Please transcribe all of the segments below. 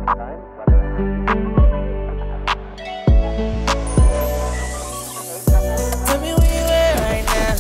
Tell me where you at right now.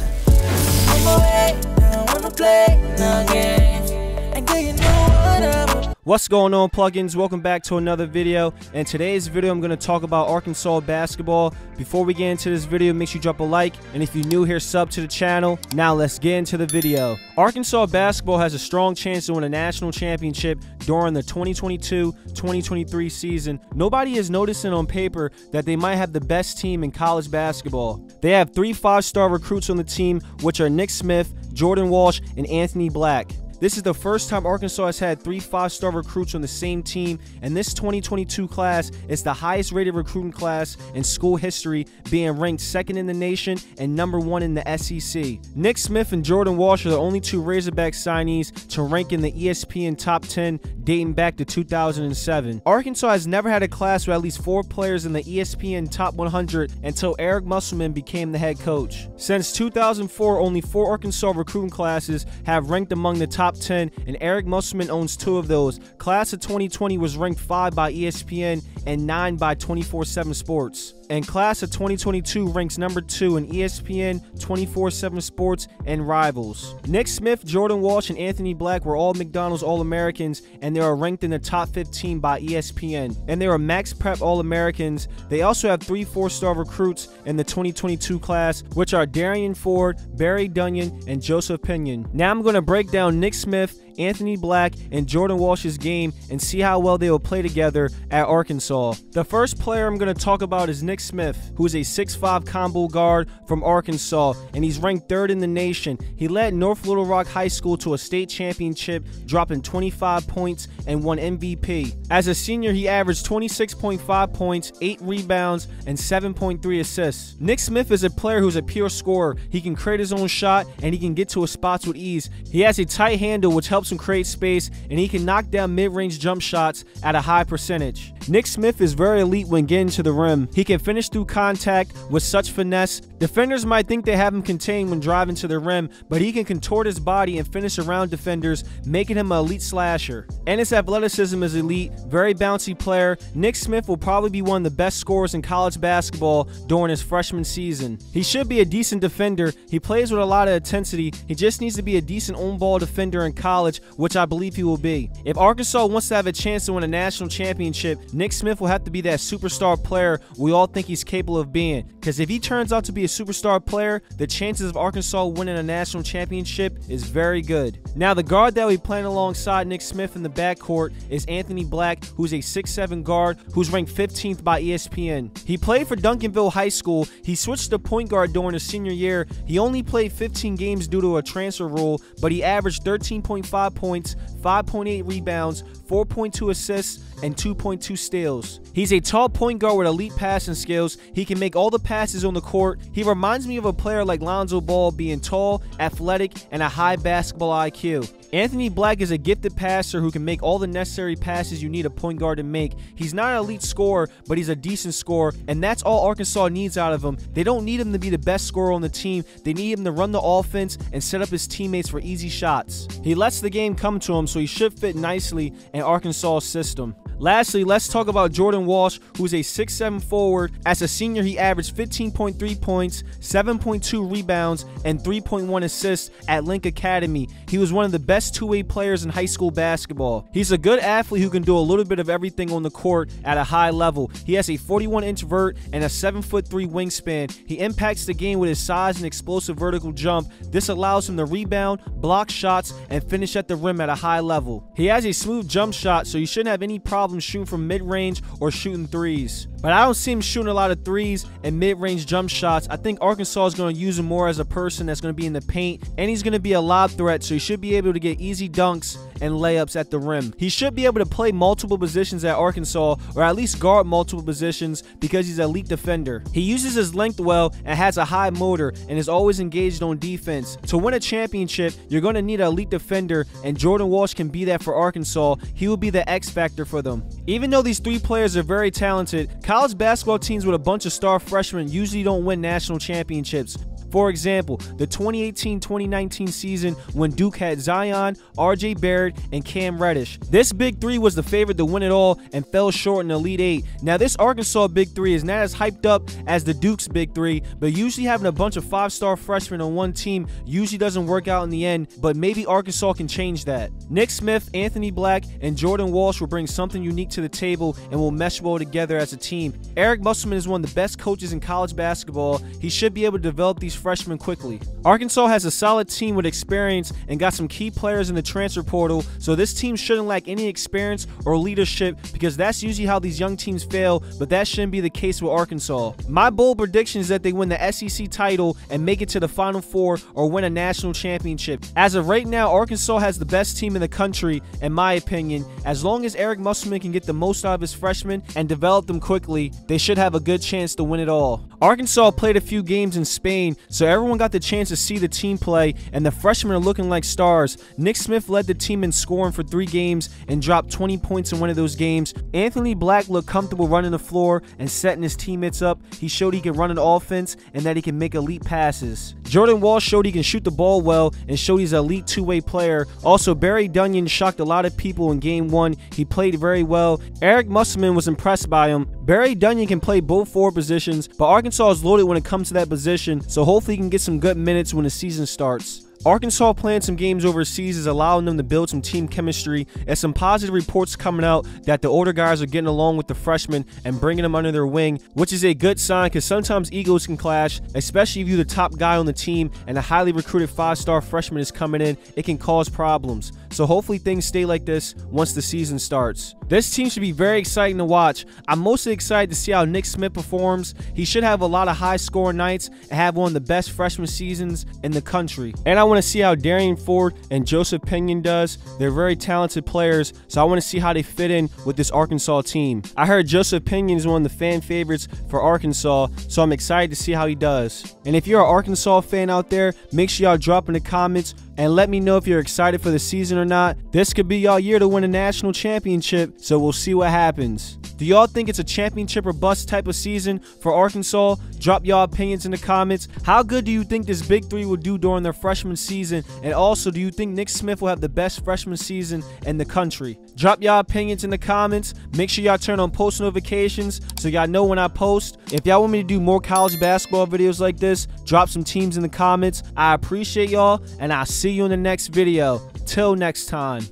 I'm away, I don't wanna play no games. And girl, you know what I'm. What's going on, plugins? Welcome back to another video. In today's video, I'm going to talk about Arkansas basketball. Before we get into this video, make sure you drop a like, and if you're new here, sub to the channel. Now let's get into the video. Arkansas basketball has a strong chance to win a national championship during the 2022-2023 season. Nobody is noticing on paper that they might have the best team in college basketball. They have 3 5-star recruits on the team, which are Nick Smith, Jordan Walsh, and Anthony Black. This is the first time Arkansas has had 3 5-star recruits on the same team, and this 2022 class is the highest rated recruiting class in school history, being ranked 2nd in the nation and #1 in the SEC. Nick Smith and Jordan Walsh are the only 2 Razorback signees to rank in the ESPN top 10 dating back to 2007. Arkansas has never had a class with at least 4 players in the ESPN top 100 until Eric Musselman became the head coach. Since 2004, only 4 Arkansas recruiting classes have ranked among the top 10, and Eric Musselman owns 2 of those. Class of 2020 was ranked 5 by ESPN and 9 by 24/7 Sports. And class of 2022 ranks #2 in ESPN, 24/7 Sports, and Rivals. Nick Smith, Jordan Walsh, and Anthony Black were all McDonald's All-Americans, and they are ranked in the top 15 by ESPN. And they are Max Prep All-Americans. They also have 3 4-star recruits in the 2022 class, which are Darian Ford, Barry Dunyan, and Joseph Pinion. Now I'm going to break down Nick Smith, Anthony Black, and Jordan Walsh's game and see how well they will play together at Arkansas. The first player I'm going to talk about is Nick Smith, who is a 6'5" combo guard from Arkansas, and he's ranked 3rd in the nation. He led North Little Rock High School to a state championship, dropping 25 points and won MVP. As a senior, he averaged 26.5 points, 8 rebounds, and 7.3 assists. Nick Smith is a player who's a pure scorer. He can create his own shot, and he can get to his spots with ease. He has a tight handle, which helps him create space, and he can knock down mid-range jump shots at a high percentage. Nick Smith is very elite when getting to the rim. He can finish through contact with such finesse. Defenders might think they have him contained when driving to the rim, but he can contort his body and finish around defenders, making him an elite slasher. And his athleticism is elite, very bouncy player. Nick Smith will probably be one of the best scorers in college basketball during his freshman season. He should be a decent defender. He plays with a lot of intensity. He just needs to be a decent on-ball defender in college, which I believe he will be. If Arkansas wants to have a chance to win a national championship, Nick Smith will have to be that superstar player we all think he's capable of being. Because if he turns out to be a superstar player, the chances of Arkansas winning a national championship is very good. Now, the guard that we playing alongside Nick Smith in the backcourt is Anthony Black, who's a 6'7" guard who's ranked 15th by ESPN. He played for Duncanville High School. He switched to point guard during his senior year. He only played 15 games due to a transfer rule, but he averaged 13.5 points, 5.8 rebounds, 4.2 assists, and 2.2 steals. He's a tall point guard with elite passing skills. He can make all the passes on the court. He reminds me of a player like Lonzo Ball, being tall, athletic, and a high basketball IQ. Anthony Black is a gifted passer who can make all the necessary passes you need a point guard to make. He's not an elite scorer, but he's a decent scorer, and that's all Arkansas needs out of him. They don't need him to be the best scorer on the team. They need him to run the offense and set up his teammates for easy shots. He lets the game come to him, so he should fit nicely in Arkansas' system. Lastly, let's talk about Jordan Walsh, who's a 6'7" forward. As a senior, he averaged 15.3 points, 7.2 rebounds, and 3.1 assists at Link Academy. He was one of the best two-way players in high school basketball. He's a good athlete who can do a little bit of everything on the court at a high level. He has a 41-inch vert and a 7'3" wingspan. He impacts the game with his size and explosive vertical jump. This allows him to rebound, block shots, and finish at the rim at a high level. He has a smooth jump shot, so you shouldn't have any problem shooting from mid-range or shooting threes. But I don't see him shooting a lot of threes and mid-range jump shots. I think Arkansas is going to use him more as a person that's going to be in the paint, and he's going to be a lob threat, so he should be able to get easy dunks and layups at the rim. He should be able to play multiple positions at Arkansas, or at least guard multiple positions, because he's an elite defender. He uses his length well and has a high motor and is always engaged on defense. To win a championship, you're going to need an elite defender, and Jordan Walsh can be that for Arkansas. He will be the X factor for them. Even though these 3 players are very talented, college basketball teams with a bunch of star freshmen usually don't win national championships. For example, the 2018-2019 season when Duke had Zion, RJ Barrett, and Cam Reddish. This Big Three was the favorite to win it all and fell short in the Elite Eight. Now this Arkansas Big Three is not as hyped up as the Duke's Big Three, but usually having a bunch of 5-star freshmen on one team usually doesn't work out in the end, but maybe Arkansas can change that. Nick Smith, Anthony Black, and Jordan Walsh will bring something unique to the table and will mesh well together as a team. Eric Musselman is one of the best coaches in college basketball. He should be able to develop these freshmen quickly. Arkansas has a solid team with experience and got some key players in the transfer portal, so this team shouldn't lack any experience or leadership, because that's usually how these young teams fail, but that shouldn't be the case with Arkansas. My bold prediction is that they win the SEC title and make it to the Final Four or win a national championship. As of right now, Arkansas has the best team in the country, in my opinion. As long as Eric Musselman can get the most out of his freshmen and develop them quickly, they should have a good chance to win it all. Arkansas played a few games in Spain, so everyone got the chance to see the team play, and the freshmen are looking like stars. Nick Smith led the team in scoring for 3 games and dropped 20 points in one of those games. Anthony Black looked comfortable running the floor and setting his teammates up. He showed he can run an offense and that he can make elite passes. Jordan Walsh showed he can shoot the ball well and showed he's an elite two-way player. Also, Barry Dunyan shocked a lot of people in Game 1. He played very well. Eric Musselman was impressed by him. Barry Dunyan can play both forward positions, but Arkansas is loaded when it comes to that position, so hopefully he can get some good minutes when the season starts. Arkansas playing some games overseas is allowing them to build some team chemistry, and some positive reports coming out that the older guys are getting along with the freshmen and bringing them under their wing, which is a good sign, because sometimes egos can clash, especially if you're the top guy on the team and a highly recruited 5-star freshman is coming in. It can cause problems. So hopefully things stay like this once the season starts. This team should be very exciting to watch. I'm mostly excited to see how Nick Smith performs. He should have a lot of high-scoring nights and have one of the best freshman seasons in the country. And I want to see how Darian Ford and Joseph Pinion does. They're very talented players, so I want to see how they fit in with this Arkansas team. I heard Joseph Pinion is one of the fan favorites for Arkansas, so I'm excited to see how he does. And if you're an Arkansas fan out there, make sure y'all drop in the comments and let me know if you're excited for the season or not. This could be y'all year to win a national championship, so we'll see what happens. Do y'all think it's a championship or bust type of season for Arkansas? Drop y'all opinions in the comments. How good do you think this Big Three will do during their freshman season? And also, do you think Nick Smith will have the best freshman season in the country? Drop y'all opinions in the comments. Make sure y'all turn on post notifications so y'all know when I post. If y'all want me to do more college basketball videos like this, drop some teams in the comments. I appreciate y'all, and I'll see you in the next video. Till next time.